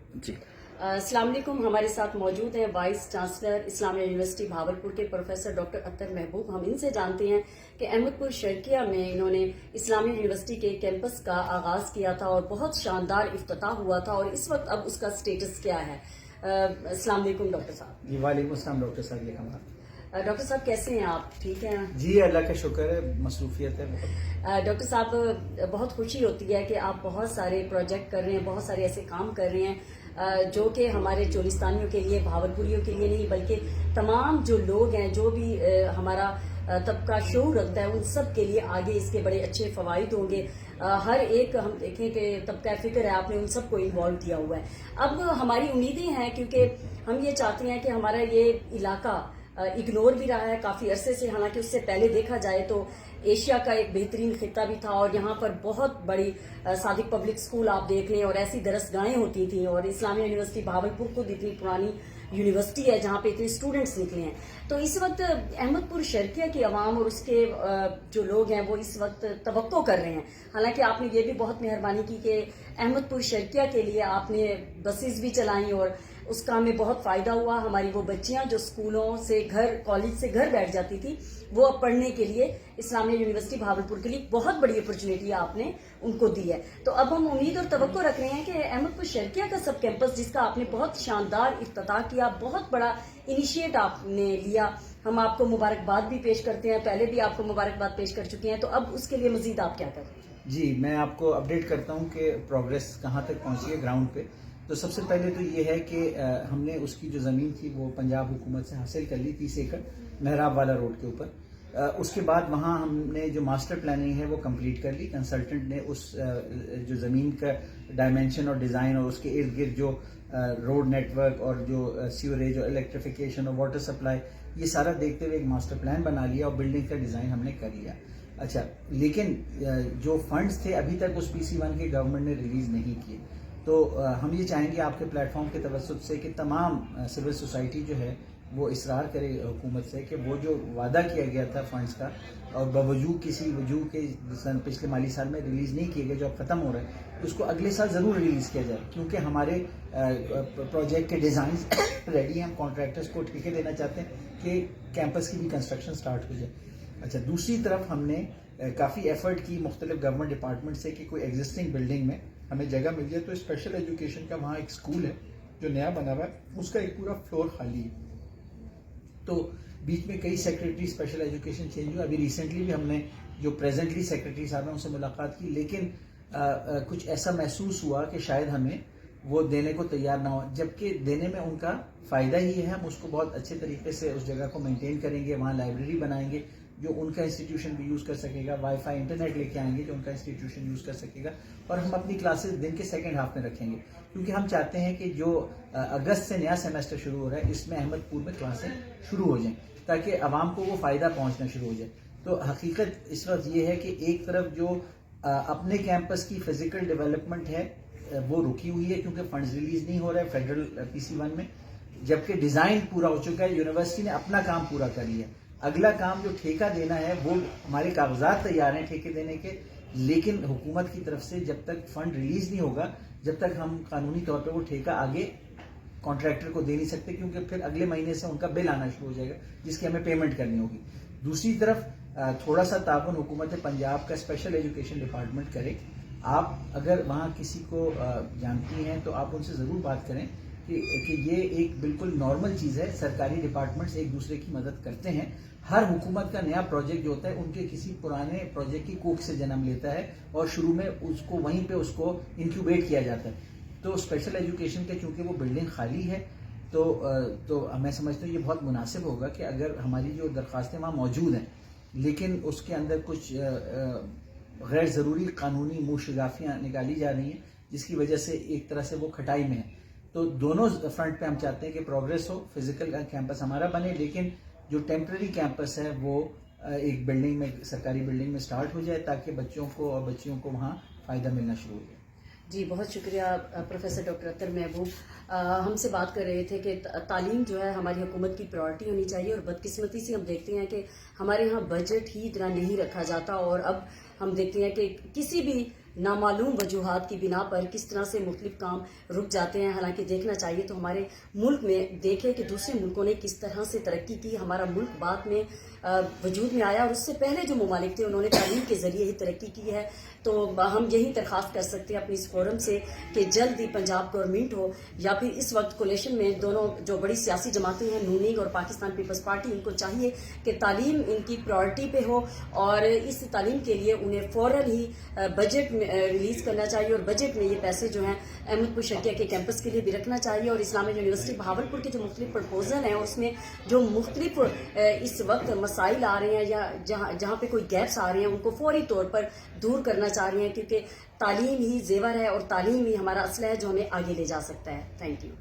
جی السلام علیکم. ہمارے ساتھ موجود ہیں وائس چانسلر اسلامیہ یونیورسٹی بھاولپور کے پروفیسر ڈاکٹر اطہر محبوب. ہم ان سے جانتے ہیں کہ احمد پور شرقیہ میں انہوں نے اسلامیہ یونیورسٹی کے کیمپس کا آغاز کیا تھا اور بہت شاندار افتتاح ہوا تھا, اور اس وقت اب اس کا سٹیٹس کیا ہے. السلام علیکم ڈاکٹر صاحب. جی وعلیکم السلام ڈاکٹر صاحب. یہ ہمارا ڈاکٹر صاحب کیسے ہیں آپ؟ ٹھیک ہیں؟ جی اللہ کا شکر ہے, مصروفیت ہے بہت. ڈاکٹر صاحب بہت خوشی ہوتی ہے کہ آپ بہت سارے پروجیکٹ کر رہے ہیں, بہت سارے ایسے کام کر رہے ہیں جو کہ ہمارے چولستانیوں کے لیے, بھاولپوریوں کے لیے نہیں بلکہ تمام جو لوگ ہیں, جو بھی ہمارا طبقہ شعور رکھتا ہے, ان سب کے لیے آگے اس کے بڑے اچھے فوائد ہوں گے. ہر ایک ہم دیکھیں کہ طبقہ فکر ہے, آپ نے ان سب کو انوالو کیا ہوا ہے. اب ہماری امیدیں ہیں کیونکہ ہم یہ چاہتے ہیں کہ ہمارا یہ علاقہ اگنور بھی رہا ہے کافی عرصے سے, حالانکہ اس سے پہلے دیکھا جائے تو ایشیا کا ایک بہترین خطہ بھی تھا, اور یہاں پر بہت بڑی صادق پبلک اسکول آپ دیکھ لیں, اور ایسی درسگاہیں ہوتی تھیں, اور اسلامیہ یونیورسٹی بھاولپور خود اتنی پرانی یونیورسٹی ہے جہاں پہ اتنے اسٹوڈنٹس نکلے ہیں. تو اس وقت احمد پور شرقیہ کی عوام اور اس کے جو لوگ ہیں وہ اس وقت توقع کر رہے ہیں. حالانکہ آپ نے یہ بھی بہت مہربانی کی کہ احمد پور شرقیہ کے لیے آپ نے بسیز بھی چلائیں, اور اس کا ہمیں بہت فائدہ ہوا. ہماری وہ بچیاں جو اسکولوں سے گھر, کالج سے گھر بیٹھ جاتی تھی, وہ اب پڑھنے کے لیے اسلامیہ یونیورسٹی بھاولپور کے لیے بہت بڑی اپرچونیٹی آپ نے ان کو دی ہے. تو اب ہم امید اور توقع رکھ رہے ہیں کہ احمد پور شرقیہ کا سب کیمپس, جس کا آپ نے بہت شاندار افتتاح کیا, بہت بڑا انیشیٹ آپ نے لیا, ہم آپ کو مبارکباد بھی پیش کرتے ہیں. پہلے بھی آپ کو مبارکباد پیش کر چکے ہیں, تو اب اس کے لیے مزید آپ کیا کریں؟ جی میں آپ کو اپڈیٹ کرتا ہوں کہ پروگریس کہاں تک پہنچی ہے گراؤنڈ پہ. تو سب سے پہلے تو یہ ہے کہ ہم نے اس کی جو زمین تھی وہ پنجاب حکومت سے حاصل کر لی, 30 ایکڑ محراب والا روڈ کے اوپر. اس کے بعد وہاں ہم نے جو ماسٹر پلاننگ ہے وہ کمپلیٹ کر لی. کنسلٹنٹ نے اس جو زمین کا ڈائمینشن اور ڈیزائن اور اس کے ارد گرد جو روڈ نیٹ ورک اور جو سیوریج اور الیکٹریفیکیشن اور واٹر سپلائی, یہ سارا دیکھتے ہوئے ایک ماسٹر پلان بنا لیا اور بلڈنگ کا ڈیزائن ہم نے کر لیا. اچھا, لیکن جو فنڈز تھے ابھی تک اس PC1 کے گورنمنٹ نے ریلیز نہیں کیے. تو ہم یہ چاہیں گے آپ کے پلیٹ فارم کے توسط سے کہ تمام سول سوسائٹی جو ہے وہ اصرار کرے حکومت سے کہ وہ جو وعدہ کیا گیا تھا فنڈز کا, اور باوجود کسی وجوہ کے پچھلے مالی سال میں ریلیز نہیں کیے گئے, جو اب ختم ہو رہا ہے, اس کو اگلے سال ضرور ریلیز کیا جائے, کیونکہ ہمارے پروجیکٹ کے ڈیزائنز ریڈی ہیں. ہم کانٹریکٹرز کو ٹھیکے دینا چاہتے ہیں کہ کیمپس کی بھی کنسٹرکشن سٹارٹ ہو جائے. اچھا, دوسری طرف ہم نے کافی ایفرٹ کی مختلف گورنمنٹ ڈپارٹمنٹ سے کہ کوئی ایگزسٹنگ بلڈنگ میں ہمیں جگہ مل جائے. تو اسپیشل ایجوکیشن کا وہاں ایک اسکول ہے جو نیا بنا ہوا ہے, اس کا ایک پورا فلور خالی ہے. تو بیچ میں کئی سیکرٹری اسپیشل ایجوکیشن چینج ہوئے. ابھی ریسنٹلی بھی ہم نے جو پریزنٹلی سیکرٹری صاحب ہیں ان سے ملاقات کی, لیکن کچھ ایسا محسوس ہوا کہ شاید ہمیں وہ دینے کو تیار نہ ہو, جبکہ دینے میں ان کا فائدہ ہی ہے. ہم اس کو بہت اچھے طریقے سے اس جگہ کو مینٹین کریں گے, وہاں لائبریری بنائیں گے جو ان کا انسٹیٹیوشن بھی یوز کر سکے گا, وائی فائی انٹرنیٹ لے کے آئیں گے جو ان کا انسٹیٹیوشن یوز کر سکے گا, اور ہم اپنی کلاسز دن کے سیکنڈ ہاف میں رکھیں گے, کیونکہ ہم چاہتے ہیں کہ جو اگست سے نیا سیمسٹر شروع ہو رہا ہے اس میں احمد پور میں کلاسیں شروع ہو جائیں تاکہ عوام کو وہ فائدہ پہنچنا شروع ہو جائے. تو حقیقت اس وقت یہ ہے کہ ایک طرف جو اپنے کیمپس کی فزیکل ڈیولپمنٹ ہے وہ رکی ہوئی ہے کیونکہ فنڈز ریلیز نہیں ہو رہا ہے فیڈرل PC1 میں, جبکہ ڈیزائن پورا ہو چکا ہے, یونیورسٹی نے اپنا کام پورا کر لیا. اگلا کام جو ٹھیکہ دینا ہے وہ ہمارے کاغذات تیار ہیں ٹھیکے دینے کے, لیکن حکومت کی طرف سے جب تک فنڈ ریلیز نہیں ہوگا, جب تک ہم قانونی طور پہ وہ ٹھیکہ آگے کانٹریکٹر کو دے نہیں سکتے, کیونکہ پھر اگلے مہینے سے ان کا بل آنا شروع ہو جائے گا جس کی ہمیں پیمنٹ کرنی ہوگی. دوسری طرف تھوڑا سا تعاون حکومت پنجاب کا اسپیشل ایجوکیشن ڈپارٹمنٹ کرے. آپ اگر وہاں کسی کو جانتی ہیں تو آپ ان سے ضرور بات کریں کہ یہ ایک بالکل نارمل چیز ہے. سرکاری ڈپارٹمنٹس ایک دوسرے کی مدد کرتے ہیں. ہر حکومت کا نیا پروجیکٹ جو ہوتا ہے ان کے کسی پرانے پروجیکٹ کی کوکھ سے جنم لیتا ہے, اور شروع میں اس کو وہیں پہ اس کو انکیوبیٹ کیا جاتا ہے. تو اسپیشل ایجوکیشن کے چونکہ وہ بلڈنگ خالی ہے تو میں سمجھتا ہوں یہ بہت مناسب ہوگا کہ اگر ہماری جو درخواستیں وہاں موجود ہیں لیکن اس کے اندر کچھ غیر ضروری قانونی منہ شگافیاں نکالی جا رہی ہیں جس کی وجہ سے ایک طرح سے وہ کھٹائی میں ہے. تو دونوں فرنٹ پہ ہم چاہتے ہیں کہ پروگریس ہو, فزیکل کیمپس ہمارا بنے, لیکن جو ٹیمپرری کیمپس ہے وہ ایک بلڈنگ میں, سرکاری بلڈنگ میں سٹارٹ ہو جائے تاکہ بچوں کو اور بچیوں کو وہاں فائدہ ملنا شروع ہو جائے. جی بہت شکریہ پروفیسر ڈاکٹر اطہر محبوب. ہم سے بات کر رہے تھے کہ تعلیم جو ہے ہماری حکومت کی پرائرٹی ہونی چاہیے, اور بدقسمتی سے ہم دیکھتے ہیں کہ ہمارے ہاں بجٹ ہی اتنا نہیں رکھا جاتا, اور اب ہم دیکھتے ہیں کہ کسی بھی نامعلوم وجوہات کی بنا پر کس طرح سے مختلف کام رک جاتے ہیں. حالانکہ دیکھنا چاہیے تو ہمارے ملک میں دیکھیں کہ دوسرے ملکوں نے کس طرح سے ترقی کی. ہمارا ملک بعد میں وجود میں آیا اور اس سے پہلے جو ممالک تھے انہوں نے تعلیم کے ذریعے ہی ترقی کی ہے. تو ہم یہی درخواست کر سکتے ہیں اپنی اس فورم سے کہ جلد ہی پنجاب گورنمنٹ ہو یا پھر اس وقت کولیشن میں دونوں جو بڑی سیاسی جماعتیں ہیں نون لیگ اور پاکستان پیپلز پارٹی, ان کو چاہیے کہ تعلیم ان کی پرائرٹی پہ ہو اور اس تعلیم کے لیے انہیں فوراً ہی بجٹ ریلیز کرنا چاہیے اور بجٹ میں یہ پیسے جو ہیں احمد پور شکیہ کے کیمپس کے لیے بھی رکھنا چاہیے. اور اسلامک یونیورسٹی بہاولپور کے جو مختلف پرپوزل ہیں اس میں جو مختلف اس وقت مسائل آ رہے ہیں یا جہاں پہ کوئی گیپس آ رہے ہیں ان کو فوری طور پر دور کرنا چاہ رہے ہیں, کیونکہ تعلیم ہی زیور ہے اور تعلیم ہی ہمارا اسلحہ ہے جو ہمیں آگے لے جا سکتا ہے. Thank you.